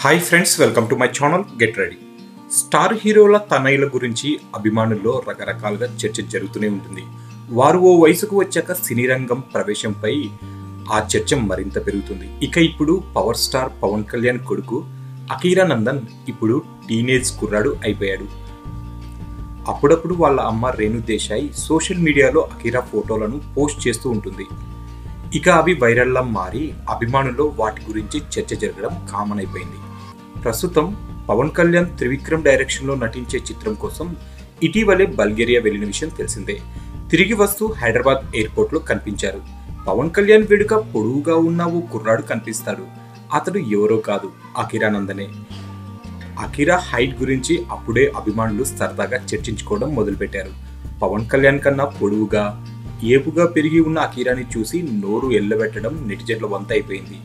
Hi friends, welcome to my channel get ready. Star హీరోల తనయుల గురించి అభిమానుల్లో రకరకాలుగా చర్చ జరుగుతూనే ఉంటుంది. వారు ఓ వయసుకు వచ్చాక సినీ రంగం ప్రవేశంపై ఆ చర్చ మరింత పెరుగుతుంది. ఇక ఇప్పుడు పవర్ స్టార్ పవన్ కళ్యాణ్ కొడుకు అకీరా నందన్ ఇప్పుడు టీనేజ్ కుర్రాడు అయిపోయాడు. అప్పుడప్పుడు వాళ్ళ అమ్మ రేణు దేశాయ్ సోషల్ మీడియాలో అకీరా ఫోటోలను పోస్ట్ చేస్తూ ఉంటుంది. ఇక అవి వైరల్లా మారి అభిమానుల్లో వాటి గురించి చర్చ జరగడం కామన్ అయిపోయింది. ప్రస్తుతం పవన్ కళ్యాణ్ త్రివిక్రమ్ డైరెక్షన్లో నటించే చిత్రం కోసం ఇటీవలే బల్గేరియా వెళ్లిన విషయం తెలిసిందే. తిరిగి వస్తూ హైదరాబాద్ ఎయిర్పోర్ట్లో కనిపించారు. పవన్ కళ్యాణ్ వేడుక పొడవుగా ఉన్న ఓ కుర్రాడు కనిపిస్తాడు. అతడు ఎవరో కాదు, అకీరా నందనే. అకీరా హైట్ గురించి అప్పుడే అభిమానులు సరదాగా చర్చించుకోవడం మొదలుపెట్టారు. పవన్ కళ్యాణ్ కన్నా పొడవుగా ఏపుగా పెరిగి ఉన్న అకీరాని చూసి నోరు ఎల్లబెట్టడం నెటిజన్ల వంత అయిపోయింది.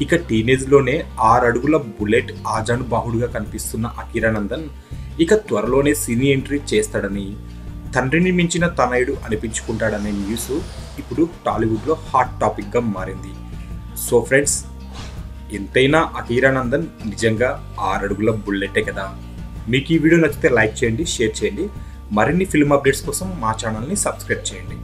ఇక టీనేజ్లోనే 6 అడుగుల బుల్లెట్ ఆజానుబాహుడుగా కనిపిస్తున్న అకీరా నందన్ ఇక త్వరలోనే సినీ ఎంట్రీ చేస్తాడని, తండ్రిని మించిన తనయుడు అనిపించుకుంటాడనే న్యూస్ ఇప్పుడు టాలీవుడ్లో హాట్ టాపిక్గా మారింది. సో ఫ్రెండ్స్, ఎంతైనా అకీరా నందన్ నిజంగా 6 అడుగుల బుల్లెటే కదా. మీకు ఈ వీడియో నచ్చితే లైక్ చేయండి, షేర్ చేయండి. మరిన్ని ఫిల్మ్ అప్డేట్స్ కోసం మా ఛానల్ని సబ్స్క్రైబ్ చేయండి.